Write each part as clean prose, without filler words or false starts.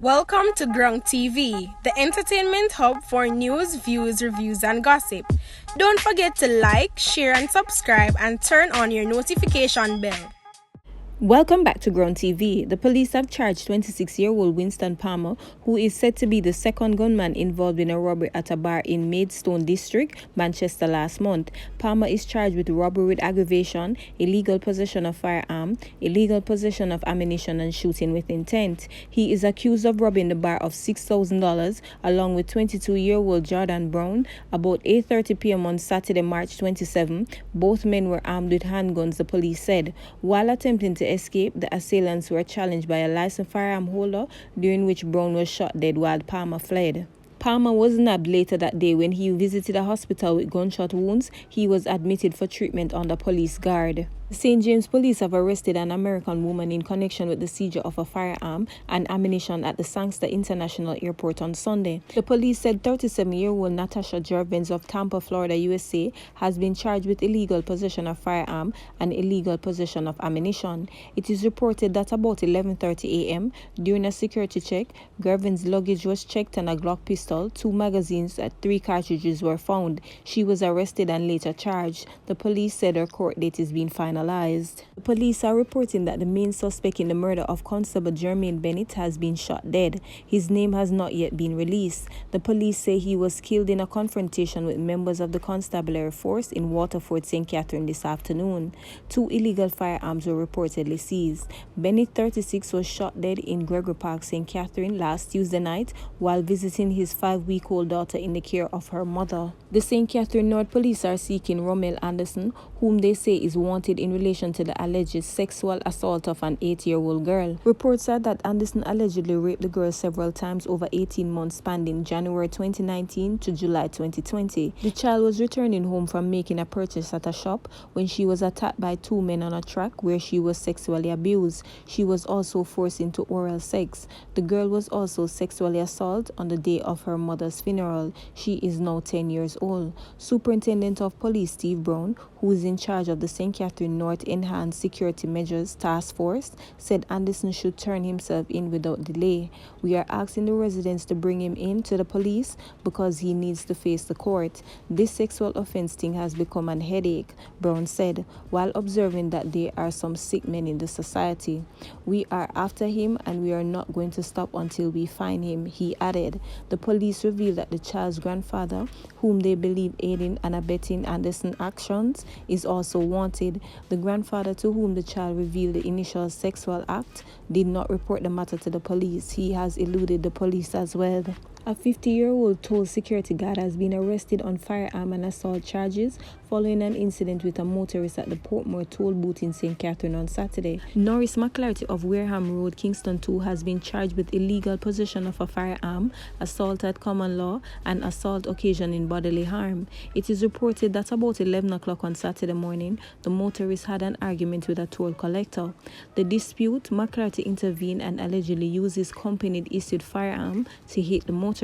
Welcome to GRUNG TV, the entertainment hub for news, views, reviews, and gossip. Don't forget to like, share, and subscribe, and turn on your notification bell. Welcome back to GRUNG TV. The police have charged 26-year-old Winston Palmer, who is said to be the second gunman involved in a robbery at a bar in Maidstone District, Manchester last month. Palmer is charged with robbery with aggravation, illegal possession of firearm, illegal possession of ammunition, and shooting with intent. He is accused of robbing the bar of $6,000 along with 22-year-old Jordan Brown about 8:30 p.m. on Saturday, March 27. Both men were armed with handguns, the police said. While attempting to escape, the assailants were challenged by a licensed firearm holder, during which Brown was shot dead while Palmer fled. Palmer was nabbed later that day when he visited a hospital with gunshot wounds. He was admitted for treatment under police guard. St. James police have arrested an American woman in connection with the seizure of a firearm and ammunition at the Sangster International Airport on Sunday. The police said 37-year-old Natasha Jervins of Tampa, Florida, USA, has been charged with illegal possession of firearm and illegal possession of ammunition. It is reported that about 11:30 a.m., during a security check, Jervins' luggage was checked and a Glock pistol, 2 magazines, and 3 cartridges were found. She was arrested and later charged. The police said her court date is being finalized. The police are reporting that the main suspect in the murder of Constable Jermaine Bennett has been shot dead. His name has not yet been released. The police say he was killed in a confrontation with members of the constabulary force in Waterford, St. Catherine this afternoon. 2 illegal firearms were reportedly seized. Bennett, 36, was shot dead in Gregory Park, St. Catherine last Tuesday night while visiting his 5-week-old daughter in the care of her mother. The St. Catherine North police are seeking Rommel Anderson, whom they say is wanted in relation to the alleged sexual assault of an 8-year-old girl. Reports are that Anderson allegedly raped the girl several times over 18 months spanning January 2019 to July 2020. The child was returning home from making a purchase at a shop when she was attacked by 2 men on a track where she was sexually abused. She was also forced into oral sex. The girl was also sexually assaulted on the day of her mother's funeral. She is now 10 years old. Superintendent of Police Steve Brown, who is in charge of the St. Catherine North Enhanced Security Measures Task Force, said Anderson should turn himself in without delay. We are asking the residents to bring him in to the police because he needs to face the court. This sexual offense thing has become an headache, Brown said, while observing that there are some sick men in the society. We are after him and we are not going to stop until we find him, he added. The police revealed that the child's grandfather, whom they believe aiding and abetting Anderson's actions, is also wanted. The grandfather, to whom the child revealed the initial sexual act, did not report the matter to the police. He has eluded the police as well. A 50-year-old toll security guard has been arrested on firearm and assault charges following an incident with a motorist at the Portmore toll booth in St. Catherine on Saturday. Norris McClarty of Wareham Road, Kingston 2, has been charged with illegal possession of a firearm, assault at common law, and assault occasioning bodily harm. It is reported that about 11 o'clock on Saturday morning, the motorist had an argument with a toll collector. The dispute, McClarty intervened and allegedly used his company-issued firearm to hit the motorist.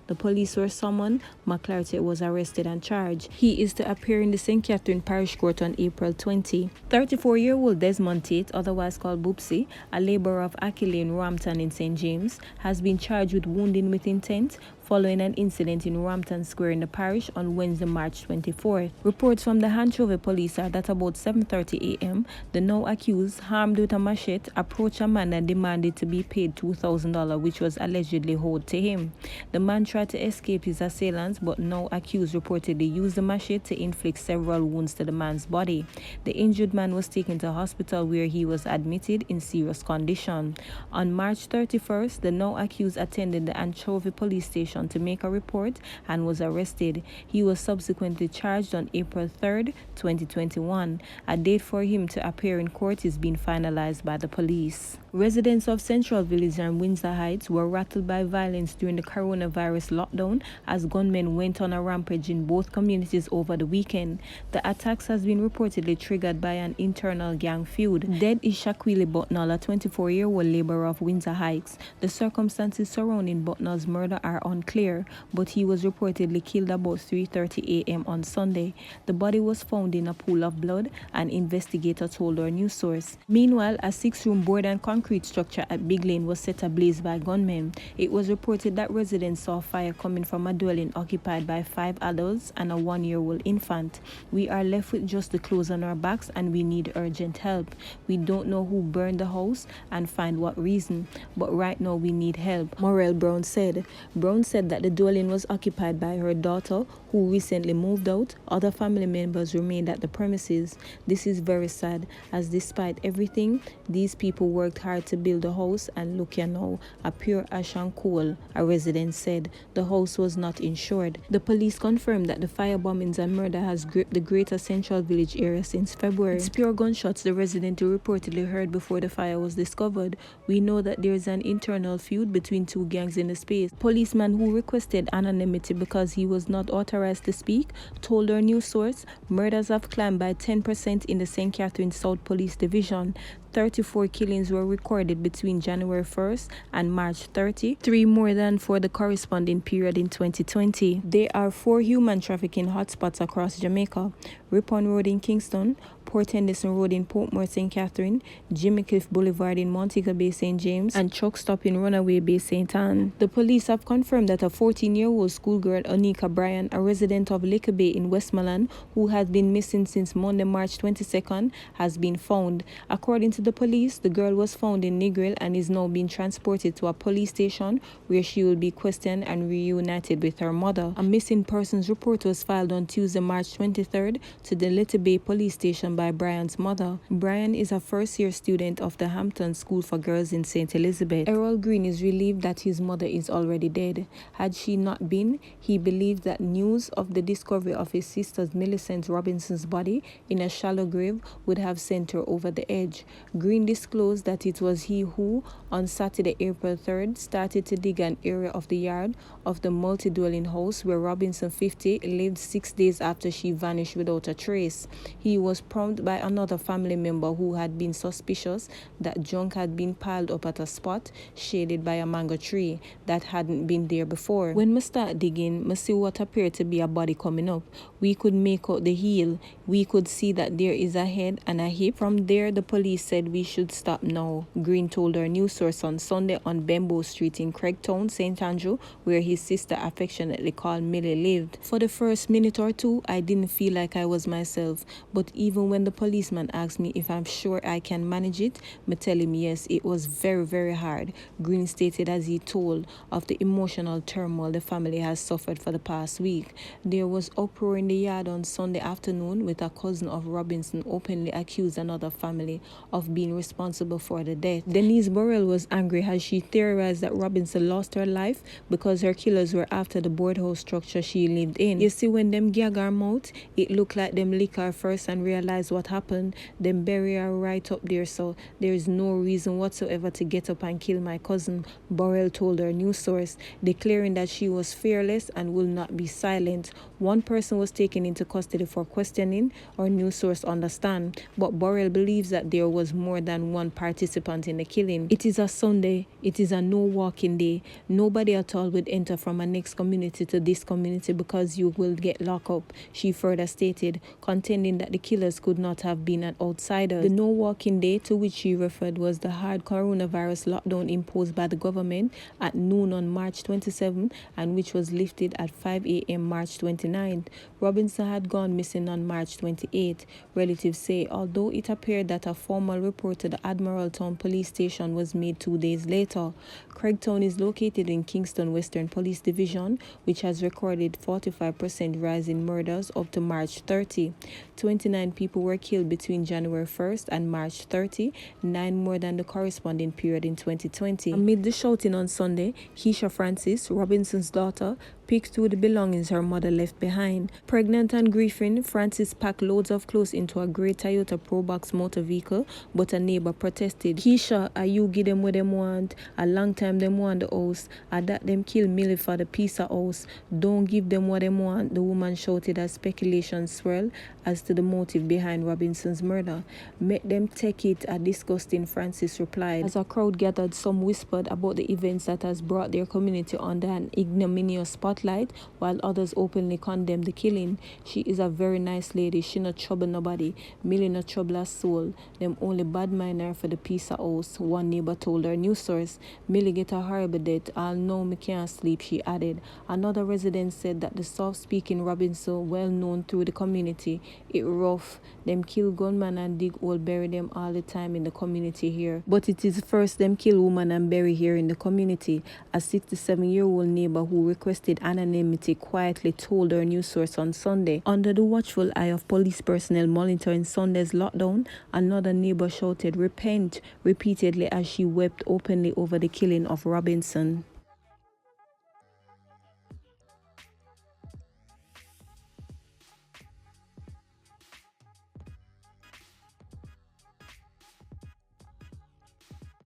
The police were summoned. McClarty was arrested and charged. He is to appear in the St. Catherine Parish Court on April 20. 34-year-old Desmond Tate, otherwise called Boopsy, a laborer of Aki Lane, Rampton in St. James, has been charged with wounding with intent following an incident in Rampton Square in the parish on Wednesday, March 24th. Reports from the Anchovy police are that about 7:30 a.m., the now accused, armed with a machete, approached a man and demanded to be paid $2,000, which was allegedly owed to him. The man tried to escape his assailants, but now accused reportedly used the machete to inflict several wounds to the man's body. The injured man was taken to hospital where he was admitted in serious condition. On March 31st, the now accused attended the Anchovy police station to make a report and was arrested. He was subsequently charged on April 3rd, 2021. A date for him to appear in court is being finalized by the police. Residents of Central Village and Windsor Heights were rattled by violence during the coronavirus lockdown as gunmen went on a rampage in both communities over the weekend. The attacks has been reportedly triggered by an internal gang feud. Dead is Shaquille Butnall, a 24-year-old laborer of Windsor Heights. The circumstances surrounding Butnall's murder are unclear, but he was reportedly killed about 3:30 a.m. on Sunday. The body was found in a pool of blood, an investigator told our news source. Meanwhile, a 6-room board and concrete concrete structure at Big Lane was set ablaze by gunmen. It was reported that residents saw fire coming from a dwelling occupied by 5 adults and a 1-year-old infant. We are left with just the clothes on our backs and we need urgent help. We don't know who burned the house and find what reason, but right now we need help, Morel Brown said. Brown said that the dwelling was occupied by her daughter, who recently moved out. Other family members remained at the premises. This is very sad, as despite everything, these people worked hard to build the house, and look here now, a pure ash and coal, a resident said. The house was not insured. The police confirmed that the fire bombings and murder has gripped the greater Central Village area since February. It's pure gunshots the resident who reportedly heard before the fire was discovered. We know that there is an internal feud between 2 gangs in the space. Policeman who requested anonymity because he was not authorized to speak told our news source murders have climbed by 10% in the St. Catherine South Police Division. 34 killings were recorded between January 1st and March 30, 3 more than for the corresponding period in 2020. There are 4 human trafficking hotspots across Jamaica: Ripon Road in Kingston, Port Henderson Road in Portmore, St. Catherine, Jimmy Cliff Boulevard in Montego Bay, St. James, and Truck Stop in Runaway Bay, St. Anne. The police have confirmed that a 14-year-old schoolgirl, Onika Bryan, a resident of Liquor Bay in Westmoreland, who has been missing since Monday, March 22nd, has been found. According to the police, the girl was found in Negril and is now being transported to a police station where she will be questioned and reunited with her mother. A missing persons report was filed on Tuesday, March 23rd to the Little Bay police station by Brian's mother. Brian is a first-year student of the Hampton School for Girls in St. Elizabeth. Errol Green is relieved that his mother is already dead. Had she not been, he believed that news of the discovery of his sister Millicent Robinson's body in a shallow grave would have sent her over the edge. Green disclosed that it was he who, on Saturday, April 3rd, started to dig an area of the yard of the multi-dwelling house where Robinson 50 lived 6 days after she vanished without a trace. He was prompted by another family member who had been suspicious that junk had been piled up at a spot shaded by a mango tree that hadn't been there before. When we start digging, we see what appeared to be a body coming up. We could make out the heel. We could see that there is a head and a hip. From there, the police said we should stop now, Green told our news source on Sunday on Bembo Street in Craigtown, St. Andrew, where his sister, affectionately called Millie, lived. For the first minute or two, I didn't feel like I was myself, but even when the policeman asked me if I'm sure I can manage it, me tell him yes, it was very, very hard, Green stated as he told of the emotional turmoil the family has suffered for the past week. There was uproar in the yard on Sunday afternoon with a cousin of Robinson openly accused another family of being responsible for the death. Denise Burrell was angry as she theorized that Robinson lost her life because her killers were after the boardhouse structure she lived in. You see, when them gag her mouth, it looked like them lick her first and realize what happened, then bury her right up there, so there is no reason whatsoever to get up and kill my cousin, Burrell told her news source, declaring that she was fearless and will not be silent. One person was taken into custody for questioning, our news source understand, but Burrell believes that there was more than one participant in the killing. It is a Sunday. It is a no walking day. Nobody at all would enter from a next community to this community because you will get locked up, she further stated, contending that the killers could not have been an outsider. The no walking day to which she referred was the hard coronavirus lockdown imposed by the government at noon on March 27 and which was lifted at 5 a.m. March 29th. Robinson had gone missing on March 28. Relatives say although it appeared that a formal report to the Admiraltown Police Station was made 2 days later. Craigtown is located in Kingston Western Police Division, which has recorded 45% rise in murders up to March 30. 29 people were killed between January 1st and March 30, 9 more than the corresponding period in 2020. Amid the shouting on Sunday, Keisha Francis, Robinson's daughter, picked through the belongings her mother left behind. Pregnant and grieving, Francis packed loads of clothes into a grey Toyota Probox motor vehicle, but a neighbor protested. Keisha, are you give them what them want? A long time them want the house. I that them kill Millie for the piece of house. Don't give them what them want, the woman shouted as speculation swirled as to the motive behind Robinson's murder. Make them take it, a disgusting, Francis replied. As a crowd gathered, some whispered about the events that has brought their community under an ignominious spotlight spotlight, while others openly condemn the killing. She is a very nice lady. She not trouble nobody. Millie not trouble her soul. Them only bad mind her for the piece of house, one neighbor told her news source. Millie get a horrible death. I'll know me can't sleep, she added. Another resident said that the soft-speaking Robinson, well known through the community, it rough. Them kill gunman and dig hole, bury them all the time in the community here. But it is first them kill woman and bury here in the community. A 67-year-old neighbor who requested anonymity quietly told her news source on Sunday. Under the watchful eye of police personnel monitoring Sunday's lockdown, another neighbor shouted "repent" repeatedly as she wept openly over the killing of Robinson.